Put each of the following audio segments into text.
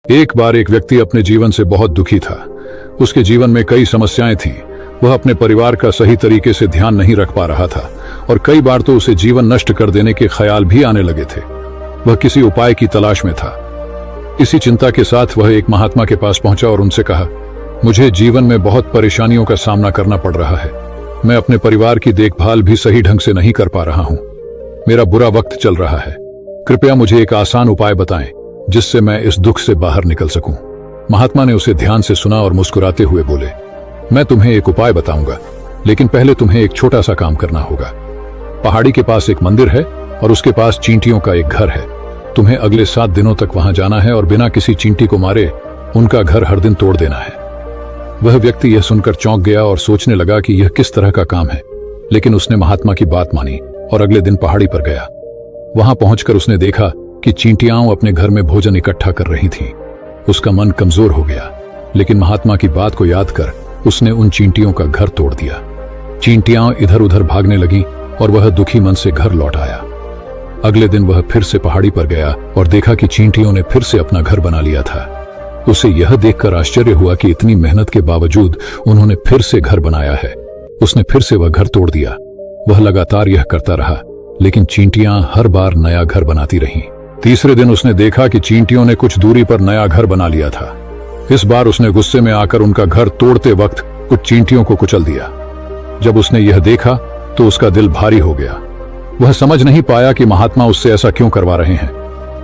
एक बार एक व्यक्ति अपने जीवन से बहुत दुखी था। उसके जीवन में कई समस्याएं थीं। वह अपने परिवार का सही तरीके से ध्यान नहीं रख पा रहा था और कई बार तो उसे जीवन नष्ट कर देने के ख्याल भी आने लगे थे। वह किसी उपाय की तलाश में था। इसी चिंता के साथ वह एक महात्मा के पास पहुंचा और उनसे कहा, मुझे जीवन में बहुत परेशानियों का सामना करना पड़ रहा है। मैं अपने परिवार की देखभाल भी सही ढंग से नहीं कर पा रहा हूं। मेरा बुरा वक्त चल रहा है। कृपया मुझे एक आसान उपाय बताएं जिससे मैं इस दुख से बाहर निकल सकूं। महात्मा ने उसे ध्यान से सुना और मुस्कुराते हुए बोले, मैं तुम्हें एक उपाय बताऊंगा, लेकिन पहले तुम्हें एक छोटा सा काम करना होगा। पहाड़ी के पास एक मंदिर है और उसके पास चींटियों का एक घर है। तुम्हें अगले 7 दिनों तक वहां जाना है और बिना किसी चींटी को मारे उनका घर हर दिन तोड़ देना है। वह व्यक्ति यह सुनकर चौंक गया और सोचने लगा कि यह किस तरह का काम है, लेकिन उसने महात्मा की बात मानी और अगले दिन पहाड़ी पर गया। वहां पहुंचकर उसने देखा कि चींटियां अपने घर में भोजन इकट्ठा कर रही थीं। उसका मन कमजोर हो गया, लेकिन महात्मा की बात को याद कर उसने उन चींटियों का घर तोड़ दिया। चींटियां इधर उधर भागने लगी और वह दुखी मन से घर लौट आया। अगले दिन वह फिर से पहाड़ी पर गया और देखा कि चींटियों ने फिर से अपना घर बना लिया था। उसे यह देखकर आश्चर्य हुआ कि इतनी मेहनत के बावजूद उन्होंने फिर से घर बनाया है। उसने फिर से वह घर तोड़ दिया। वह लगातार यह करता रहा, लेकिन चींटियां हर बार नया घर बनाती रहीं। तीसरे दिन उसने देखा कि चींटियों ने कुछ दूरी पर नया घर बना लिया था। इस बार उसने गुस्से में आकर उनका घर तोड़ते वक्त कुछ चींटियों को कुचल दिया। जब उसने यह देखा तो उसका दिल भारी हो गया। वह समझ नहीं पाया कि महात्मा उससे ऐसा क्यों करवा रहे हैं।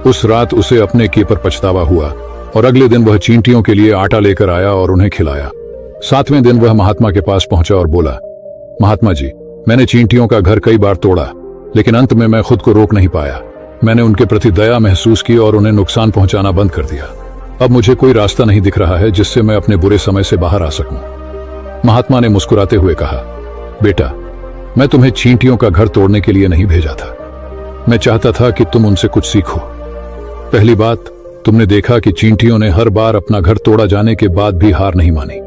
उस रात उसे अपने किए पर पछतावा हुआ और अगले दिन वह चींटियों के लिए आटा लेकर आया और उन्हें खिलाया। 7वें दिन वह महात्मा के पास पहुंचा और बोला, महात्मा जी, मैंने चींटियों का घर कई बार तोड़ा, लेकिन अंत में मैं खुद को रोक नहीं पाया। मैंने उनके प्रति दया महसूस की और उन्हें नुकसान पहुंचाना बंद कर दिया। अब मुझे कोई रास्ता नहीं दिख रहा है जिससे मैं अपने बुरे समय से बाहर आ सकूं। महात्मा ने मुस्कुराते हुए कहा, बेटा, मैं तुम्हें चींटियों का घर तोड़ने के लिए नहीं भेजा था। मैं चाहता था कि तुम उनसे कुछ सीखो। पहली बात, तुमने देखा कि चींटियों ने हर बार अपना घर तोड़ा जाने के बाद भी हार नहीं मानी।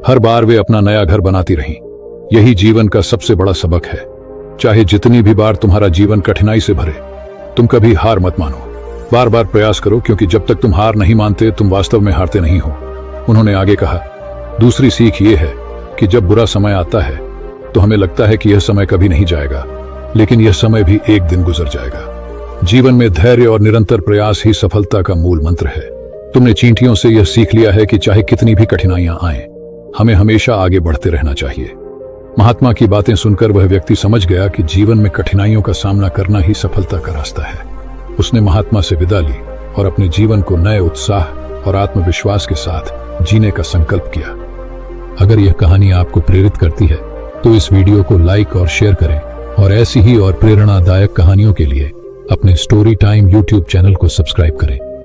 हर बार वे अपना नया घर बनाती रहीं। यही जीवन का सबसे बड़ा सबक है। चाहे जितनी भी बार तुम्हारा जीवन कठिनाई से भरे, तुम कभी हार मत मानो। बार बार प्रयास करो, क्योंकि जब तक तुम हार नहीं मानते तुम वास्तव में हारते नहीं हो। उन्होंने आगे कहा, दूसरी सीख ये है कि जब बुरा समय आता है तो हमें लगता है कि यह समय कभी नहीं जाएगा, लेकिन यह समय भी एक दिन गुजर जाएगा। जीवन में धैर्य और निरंतर प्रयास ही सफलता का मूल मंत्र है। तुमने चींटियों से यह सीख लिया है कि चाहे कितनी भी कठिनाइयां आएं, हमें हमेशा आगे बढ़ते रहना चाहिए। महात्मा की बातें सुनकर वह व्यक्ति समझ गया कि जीवन में कठिनाइयों का सामना करना ही सफलता का रास्ता है। उसने महात्मा से विदा ली और अपने जीवन को नए उत्साह और आत्मविश्वास के साथ जीने का संकल्प किया। अगर यह कहानी आपको प्रेरित करती है तो इस वीडियो को लाइक और शेयर करें और ऐसी ही और प्रेरणादायक कहानियों के लिए अपने स्टोरी टाइम YouTube चैनल को सब्सक्राइब करें।